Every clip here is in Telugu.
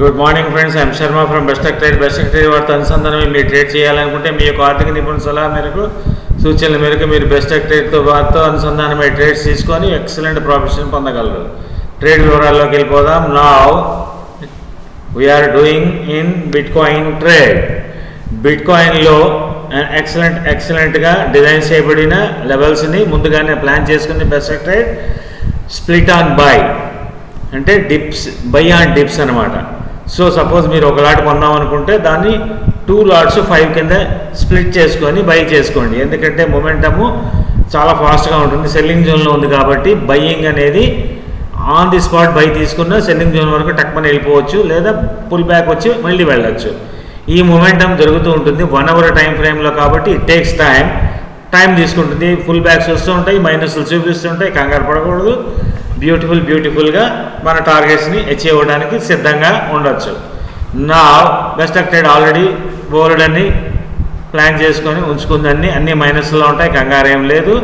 Good morning friends, I'm Sharma from Bestech trade. Bestech trade వారితో అనుసంధానం మీరు ట్రేడ్ చేయాలనుకుంటే మీ యొక్క ఆర్థిక నిపుణుల సలహా మేరకు, సూచనల మేరకు మీరు బెస్టెక్ ట్రేడ్తో వారితో అనుసంధానమై ట్రేడ్స్ తీసుకొని ఎక్సలెంట్ ప్రాఫిట్స్ని పొందగలరు. ట్రేడ్ వివరాల్లోకి వెళ్ళిపోదాం. Now we're doing in bitcoin trade. బిట్కాయిన్లో ఎక్సలెంట్గా డిజైన్ చేయబడిన లెవెల్స్ని ముందుగానే ప్లాన్ చేసుకుని Bestech trade split on buy అంటే డిప్స్, బై ఆన్ డిప్స్ అనమాట. సో సపోజ్ మీరు ఒక లాట్ కొందాం అనుకుంటే దాన్ని 2 లాట్స్ 5 కింద స్ప్లిట్ చేసుకొని బై చేసుకోండి. ఎందుకంటే మొమెంటము చాలా ఫాస్ట్గా ఉంటుంది, సెల్లింగ్ జోన్లో ఉంది కాబట్టి బయ్యింగ్ అనేది ఆన్ ది స్పాట్ బై తీసుకున్న సెల్లింగ్ జోన్ వరకు టక్మని వెళ్ళిపోవచ్చు, లేదా పుల్ బ్యాక్ వచ్చి మళ్ళీ వెళ్ళొచ్చు. ఈ మొమెంటం జరుగుతూ ఉంటుంది 1 అవర్ టైం ఫ్రేమ్లో కాబట్టి ఇట్ టేక్స్ టైం తీసుకుంటుంది. ఫుల్ బ్యాక్స్ వస్తూ ఉంటాయి, మైనస్లు చూపిస్తుంటాయి, కంగారు పడకూడదు. బ్యూటిఫుల్గా మన టార్గెట్స్ని అచీవ్ అవ్వడానికి సిద్ధంగా ఉండొచ్చు. నా బెస్టెక్ ట్రేడ్ ఆల్రెడీ బోర్డ్ అన్ని ప్లాన్ చేసుకొని ఉంచుకుందని, అన్ని మైనస్లో ఉంటాయి, కంగారు ఏం లేదు.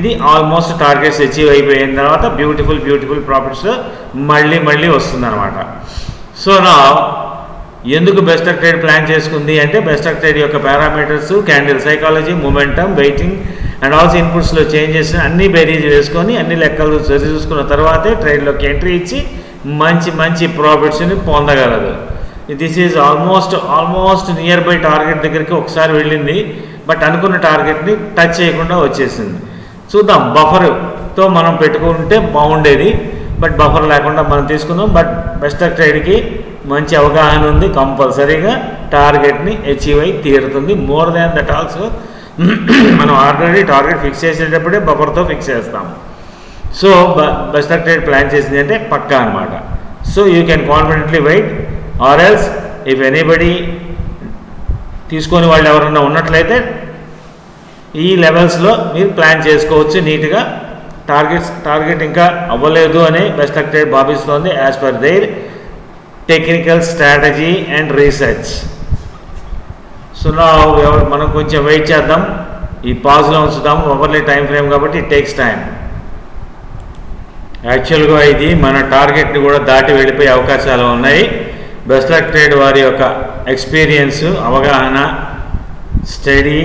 ఇది ఆల్మోస్ట్ టార్గెట్స్ అచీవ్ అయిపోయిన తర్వాత బ్యూటిఫుల్ ప్రాఫిట్స్ మళ్ళీ వస్తుందన్నమాట. సో నా ఎందుకు బెస్టెక్ ట్రేడ్ ప్లాన్ చేసుకుంది అంటే, బెస్టెక్ ట్రేడ్ యొక్క parameters, candle psychology, momentum, waiting and also ఇన్పుట్స్లో చేంజెస్ అన్నీ బేరీజ్ వేసుకొని అన్ని లెక్కలు సరి చూసుకున్న తర్వాతే ట్రేడ్లోకి ఎంట్రీ ఇచ్చి మంచి ప్రాఫిట్స్ని పొందగలదు. This is almost near buy target దగ్గరికి ఒకసారి వెళ్ళింది, బట్ అనుకున్న టార్గెట్ని టచ్ చేయకుండా వచ్చేసింది. చూద్దాం, బఫర్తో మనం పెట్టుకుంటే బాగుండేది, బట్ బఫర్ లేకుండా మనం తీసుకుందాం. బట్ బెస్టెక్ ట్రేడ్కి మంచి అవగాహన ఉంది, కంపల్సరీగా టార్గెట్ని అచీవ్ అయి తీరుతుంది. మోర్ దాన్ దట్ ఆల్సో మనం ఆల్రెడీ టార్గెట్ ఫిక్స్ చేసేటప్పుడే బఫర్తో ఫిక్స్ చేస్తాం. సో బెస్టెక్ ట్రేడ్ ప్లాన్ చేసింది అంటే పక్కా అనమాట. So you can confidently wait, or else if anybody తీసుకొని వాళ్ళు ఎవరన్నా ఉన్నట్లయితే ఈ లెవెల్స్లో మీరు ప్లాన్ చేసుకోవచ్చు నీట్గా. టార్గెట్ ఇంకా అవ్వలేదు అని బెస్టెక్ ట్రేడ్ భావిస్తోంది as per their technical strategy and research. So మనం కొంచెం వెయిట్ చేద్దాం, ఈ పాజ్లో ఉంచుదాం. ఓవర్లీ టైం ఫ్రేమ్ కాబట్టి ఇట్ టేక్స్ టైం. యాక్చువల్గా ఇది మన టార్గెట్ని కూడా దాటి వెళ్ళిపోయే అవకాశాలు ఉన్నాయి. బెస్టెక్ ట్రేడ్ వారి యొక్క ఎక్స్పీరియన్స్, అవగాహన, స్టడీ,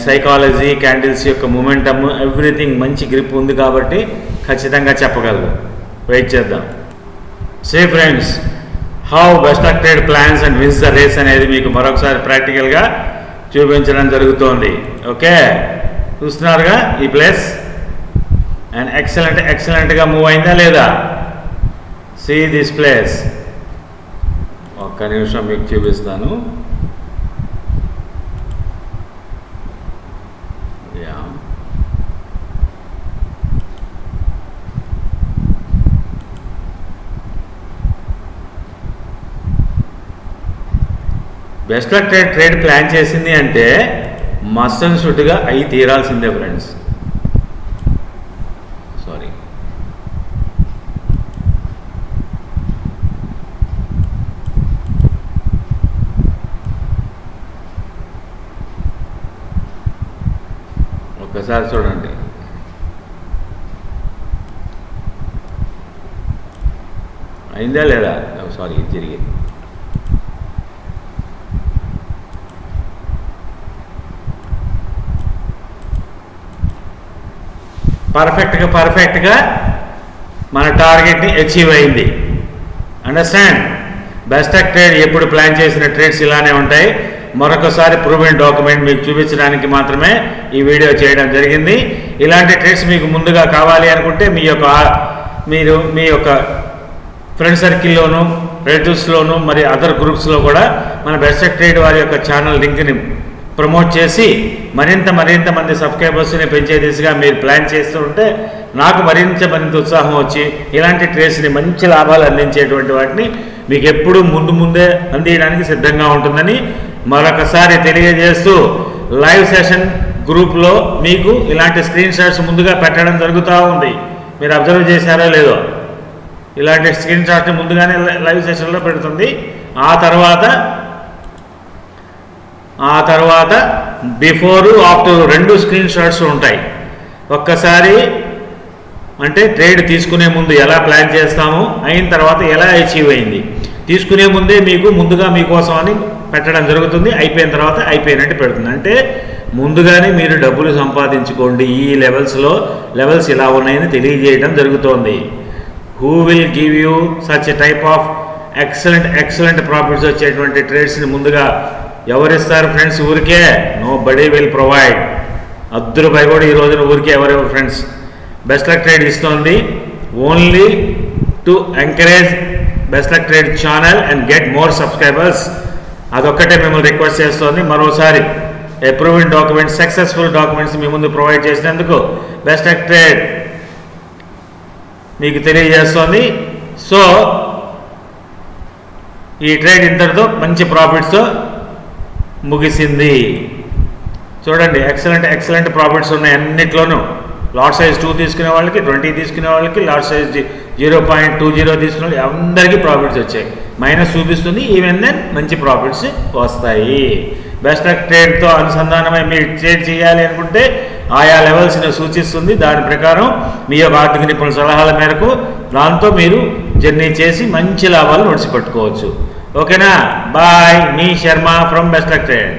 సైకాలజీ, క్యాండిల్స్ యొక్క మొమెంటమ్, ఎవ్రీథింగ్ మంచి గ్రిప్ ఉంది కాబట్టి ఖచ్చితంగా చెప్పగలరు. వెయిట్ చేద్దాం. Say friends, how Bestech trade plans and wins the race అనేది మీకు మరొకసారి ప్రాక్టికల్గా చూపించడం జరుగుతోంది. ఓకే, చూస్తున్నారుగా ఈ ప్లేస్ అండ్ ఎక్సలెంట్గా మూవ్ అయిందా లేదా? See this place. ఒక్క నిమిషం మీకు చూపిస్తాను. బెస్టెక్ ట్రేడ్ ప్లాన్ చేసింది అంటే మస్ట్ అండ్ షుడ్గా అయి తీరాల్సిందే ఫ్రెండ్స్. సారీ, ఒక్కసారి చూడండి. అయిందా లేదా? సారీ, జరిగింది. పర్ఫెక్ట్గా మన టార్గెట్ని అచీవ్ అయింది. అండర్స్టాండ్? బెస్టెక్ ట్రేడ్ ఎప్పుడు ప్లాన్ చేసిన ట్రేడ్స్ ఇలానే ఉంటాయి. మరొకసారి ప్రూవెన్ డాక్యుమెంట్ మీకు చూపించడానికి మాత్రమే ఈ వీడియో చేయడం జరిగింది. ఇలాంటి ట్రేడ్స్ మీకు ముందుగా కావాలి అనుకుంటే మీరు మీ యొక్క ఫ్రెండ్ సర్కిల్లోనూ, రిలేటివ్స్లోనూ, మరి అదర్ గ్రూప్స్లో కూడా మన బెస్టెక్ ట్రేడ్ వారి యొక్క ఛానల్ లింక్ని ప్రమోట్ చేసి మరింత మంది సబ్స్క్రైబర్స్ని పెంచే దిశగా మీరు ప్లాన్ చేస్తూ ఉంటే నాకు మరింత ఉత్సాహం వచ్చి ఇలాంటి ట్రేడ్స్ని మంచి లాభాలు అందించేటువంటి వాటిని మీకు ఎప్పుడూ ముందే అందించడానికి సిద్ధంగా ఉంటుందని మరొకసారి తెలియజేస్తూ, లైవ్ సెషన్ గ్రూప్లో మీకు ఇలాంటి స్క్రీన్ షాట్స్ ముందుగా పెట్టడం జరుగుతూ ఉంది. మీరు అబ్జర్వ్ చేశారో లేదో? ఇలాంటి స్క్రీన్ షాట్ని ముందుగానే లైవ్ సెషన్లో పెడుతుంది. ఆ తర్వాత బిఫోరు ఆఫ్టర్ 2 స్క్రీన్ షాట్స్ ఉంటాయి. ఒక్కసారి అంటే ట్రేడ్ తీసుకునే ముందు ఎలా ప్లాన్ చేస్తాము, అయిన తర్వాత ఎలా అచీవ్ అయింది. తీసుకునే ముందే మీకు ముందుగా మీకోసం అని పెట్టడం జరుగుతుంది, అయిపోయిన తర్వాత అయిపోయినట్టు పెడుతుంది. అంటే ముందుగానే మీరు డబ్బులు సంపాదించుకోండి, ఈ లెవెల్స్ ఇలా ఉన్నాయని తెలియజేయడం జరుగుతోంది. Who will give you such a type of excellent profits వచ్చేటువంటి ట్రేడ్స్ని ముందుగా ఎవరిస్తారు ఫ్రెండ్స్? ఊరికే నో బడీ విల్ ప్రొవైడ్. ₹10 కూడా ఈ రోజున ఊరికే ఎవరెవరు ఫ్రెండ్స్? బెస్ట్ లక్ ట్రేడ్ ఇస్తోంది. Only to encourage best Luck trade channel and get more subscribers. అదొక్కటే మిమ్మల్ని రిక్వెస్ట్ చేస్తోంది. మరోసారి అప్రూవ్డ్ డాక్యుమెంట్స్, సక్సెస్ఫుల్ డాక్యుమెంట్స్ మీ ముందు ప్రొవైడ్ చేసినందుకు బెస్ట్ లక్ ట్రేడ్ మీకు తెలియజేస్తోంది. సో ఈ ట్రేడ్ ఇంతటితో మంచి ప్రాఫిట్స్తో ముగిసింది. చూడండి, ఎక్సలెంట్ ప్రాఫిట్స్ ఉన్నాయి అన్నిట్లోనూ. లాట్ సైజ్ 2 తీసుకునే వాళ్ళకి, 20 తీసుకునే వాళ్ళకి, లాట్ సైజ్ 0.20 తీసుకునే వాళ్ళకి అందరికీ ప్రాఫిట్స్ వచ్చాయి. మైనస్ చూపిస్తుంది, ఈవెన్ దెన్ మంచి ప్రాఫిట్స్ వస్తాయి. బెస్ట్ లక్ ట్రేడ్తో అనుసంధానమై మీరు ట్రేడ్ చేయాలి అనుకుంటే ఆయా లెవెల్స్ని సూచిస్తుంది. దాని ప్రకారం మీ యొక్క ఆర్థిక నిపుణుల సలహాల మేరకు దాంతో మీరు జర్నీ చేసి మంచి లాభాలు నడిచిపెట్టుకోవచ్చు. ఓకేనా? బాయ్, మీ Sharma from Best Luck trade.